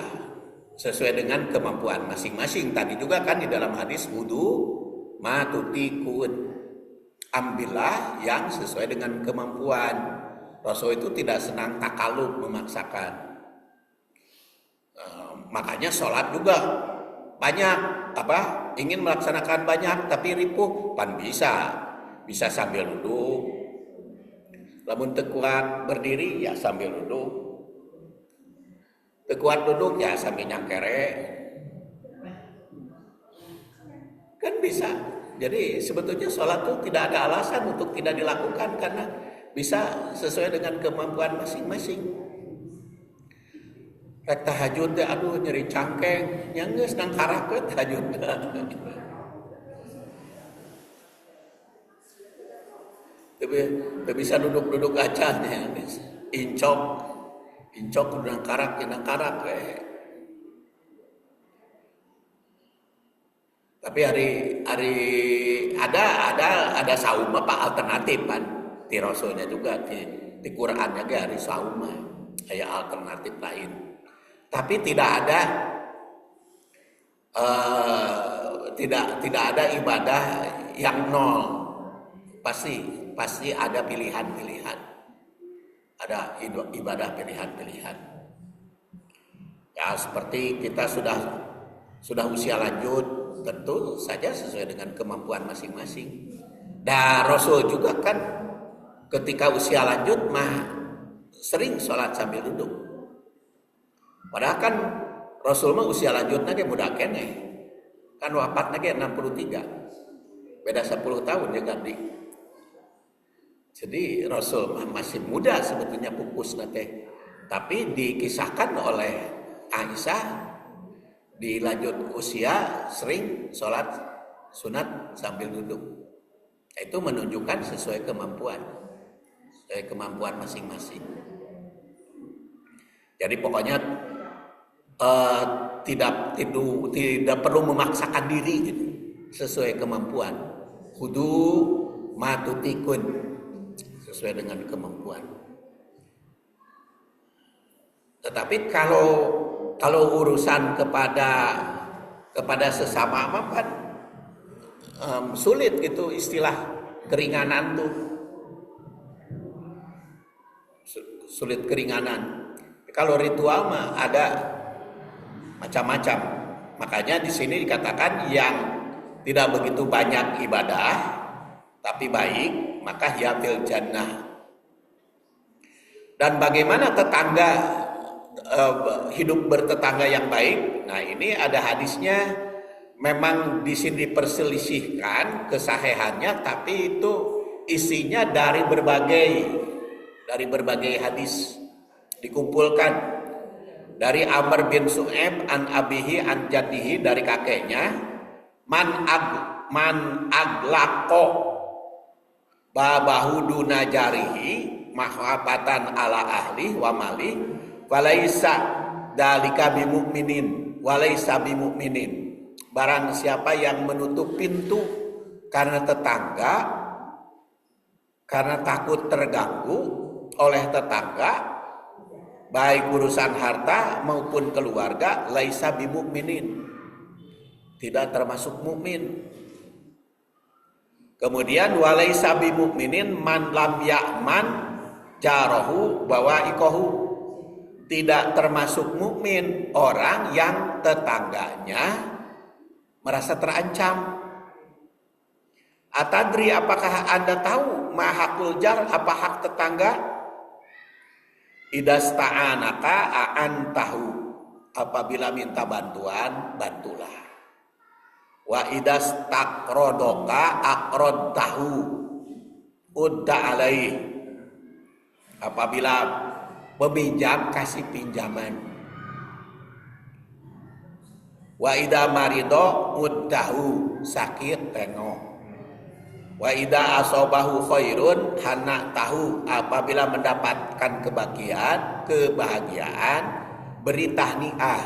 sesuai dengan kemampuan masing-masing. Tadi juga kan di dalam hadis wudu matutikun, ambillah yang sesuai dengan kemampuan. Rasul itu tidak senang takaluf, memaksakan. Makanya sholat juga banyak ingin melaksanakan banyak tapi ripuh pan bisa sambil duduk, lamun teu kuat berdiri ya sambil duduk, teu kuat duduk ya sambil nyangkere kan bisa. Jadi sebetulnya sholat itu tidak ada alasan untuk tidak dilakukan karena bisa sesuai dengan kemampuan masing-masing. Rek tahajud teh aduh nyeri cangkeng, nya geus nang karak we tahajud. Teu bisa duduk-duduk acan ya, incok nang karak we. Tapi hari ada saum apa alternatif kan di Rasulnya juga di Qur'annya ge hari saum aya alternatif lain. Tapi tidak ada ibadah yang nol. Pasti ada pilihan-pilihan. Ada ibadah pilihan-pilihan. Ya seperti kita sudah usia lanjut, tentu saja sesuai dengan kemampuan masing-masing. Dan Rasul juga kan ketika usia lanjut mah sering sholat sambil duduk. Padahal kan Rasul mah usia lanjutnya ge muda keneh. Kan wafatna ge 63. Beda 10 tahun ya ganti. Jadi Rasul mah masih muda sebetulnya pupusna teh. Tapi dikisahkan oleh Aisyah di lanjut usia sering sholat sunat sambil duduk. Itu menunjukkan sesuai kemampuan masing-masing. Jadi pokoknya tidak perlu memaksakan diri gitu, sesuai kemampuan. Kudu matutikun, sesuai dengan kemampuan. Tetapi kalau urusan kepada sesama kan sulit gitu, istilah keringanan tuh sulit keringanan. Kalau ritual mah ada macam-macam. Makanya di sini dikatakan yang tidak begitu banyak ibadah tapi baik, maka ya fil jannah. Dan bagaimana tetangga hidup bertetangga yang baik? Nah, ini ada hadisnya. Memang di sini diperselisihkan kesahihannya, tapi itu isinya dari berbagai hadis dikumpulkan. Dari Amr bin Su'aib an abihi an jaddihi, dari kakeknya, man aglaqo babahu duna jarihi mahwabatan ala ahli wa mali walaisa dalika bimu'minin walaisa bimu'minin. Barang siapa yang menutup pintu karena tetangga, karena takut terganggu oleh tetangga, baik urusan harta maupun keluarga, laisa bimu'minin, tidak termasuk mukmin. Kemudian walaisa bimu'minin man lam ya'man jarahu bawa'iqahu, tidak termasuk mukmin orang yang tetangganya merasa terancam. Atadri, apakah Anda tahu ma hakul jar, apa hak tetangga? Idasta'anaka a'antahu, apabila minta bantuan, bantulah. Wa idastaqrodoka aqrodtahu udda alaih, apabila meminjam, kasih pinjaman. Wa idza marido muddahu, sakit tengok. Wa idza asobahu khairun hana tahu, apabila mendapatkan kebahagiaan beri tahniah.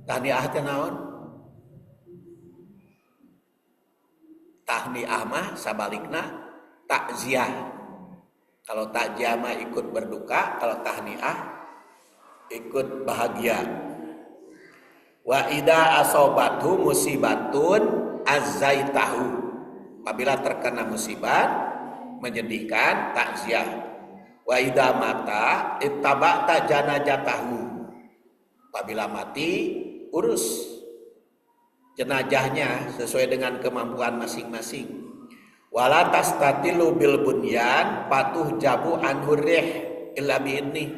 Tahniah teh naon? Tahniah mah sabalikna takziah. Kalau takziah mah ikut berduka, kalau tahniah ikut bahagia. Wa idza asobathu musibatun azzaitahu, apabila terkena musibah menyedihkan, takziah. Wa idza mata ittaba'ta janazatahu, apabila mati urus jenazahnya sesuai dengan kemampuan masing-masing. Wala tastatilu bil bunyan patuh jabu anhurih illa bi'idni,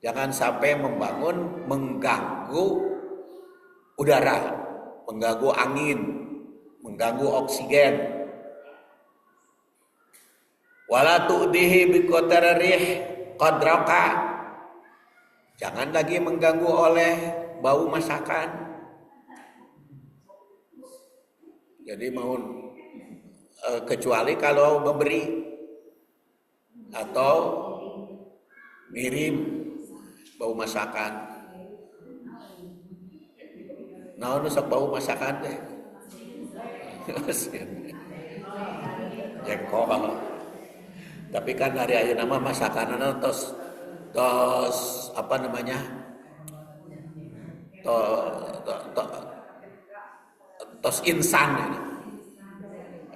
jangan sampai membangun mengganggu udara, mengganggu angin, mengganggu oksigen. Wala tu'dihi biqadarih qadraka, jangan lagi mengganggu oleh bau masakan. Jadi mau kecuali kalau memberi atau ngirim bau masakan. Naon sok bau masakan teh? Jengkol. Tapi kan hari ayeuna mah masakanana tos apa namanya? Tos insan.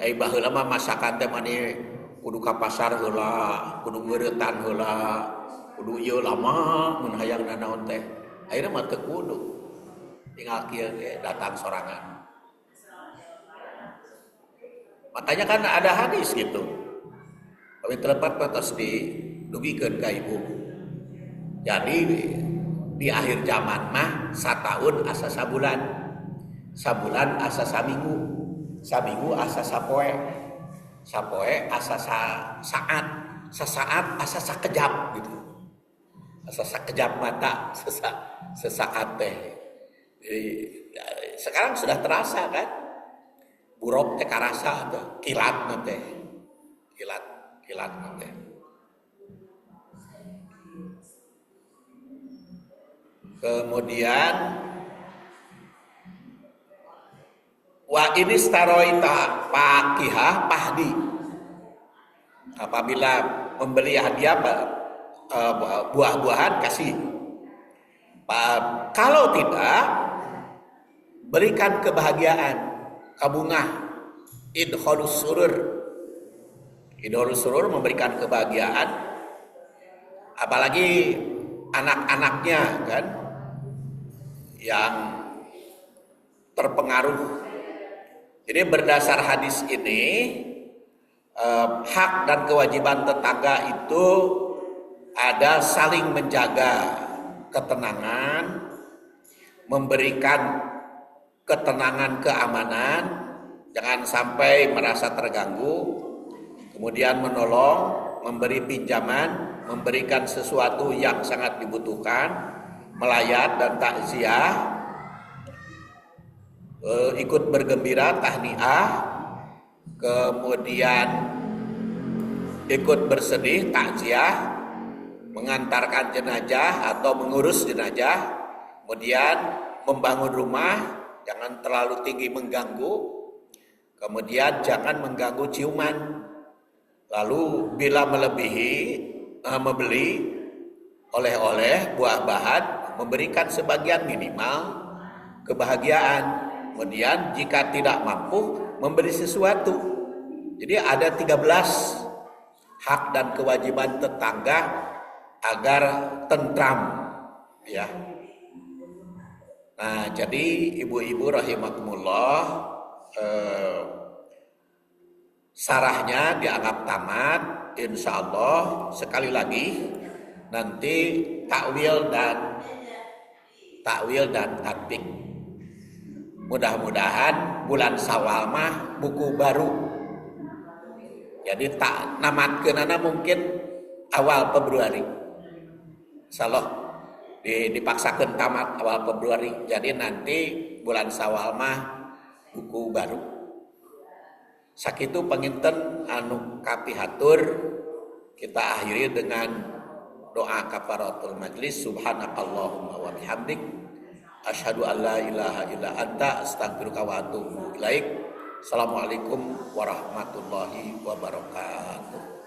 Baheula mah masakan teh mani kudu ka pasar heula, kudu ngeuretan heula, kudu ieu lama mun hayang nanaon teh. Ayeuna mah teu kudu. Tinggal kieu datang sorangan. Makanya kan ada hadis gitu. Tapi terlepas patos didugikeun ka ibu. Jadi di akhir zaman mah satahun asa sabulan. Sabulan asa saminggu. Saminggu asa sapoe. Sapoe asa saat. Sasaat asa sakejap gitu. Asa sakejap mata, sesaat teh. Sekarang sudah terasa kan, buruk teh karasa tuh, kilat nanti, kilat nanti. Kemudian wa ini staroita pakihah pahdi, apabila membeli hadiah buah-buahan kasih. Kalau tidak, berikan kebahagiaan, kabungah, idkhalus surur. Idkhalus surur memberikan kebahagiaan, apalagi anak-anaknya kan yang terpengaruh. Jadi berdasar hadis ini, hak dan kewajiban tetangga itu ada saling menjaga ketenangan, memberikan ketenangan, keamanan, jangan sampai merasa terganggu, kemudian menolong, memberi pinjaman, memberikan sesuatu yang sangat dibutuhkan, melayat dan takziah, ikut bergembira, tahniah, kemudian ikut bersedih, takziah, mengantarkan jenazah atau mengurus jenazah, kemudian membangun rumah, jangan terlalu tinggi mengganggu, kemudian jangan mengganggu ciuman. Lalu bila membeli oleh-oleh buah-bahan, memberikan sebagian minimal kebahagiaan. Kemudian jika tidak mampu, memberi sesuatu. Jadi ada 13 hak dan kewajiban tetangga agar tentram, ya. Nah, jadi ibu-ibu rahimakumullah, sarahnya dianggap tamat. Insya Allah sekali lagi nanti takwil dan tatbik. Mudah-mudahan bulan Syawal mah buku baru. Jadi tak namatkeunana mungkin awal Februari. Insyaallah dipaksakan tamat awal Februari. Jadi nanti bulan Syawal mah buku baru. Sakitu panginten anu kapihatur, kita akhiri dengan doa kafaratul majlis. Subhanakallahumma wa bihamdik asyhadu an la ilaha illa anta astaghfiruka wa atubu ilaik. Assalamualaikum warahmatullahi wabarakatuh.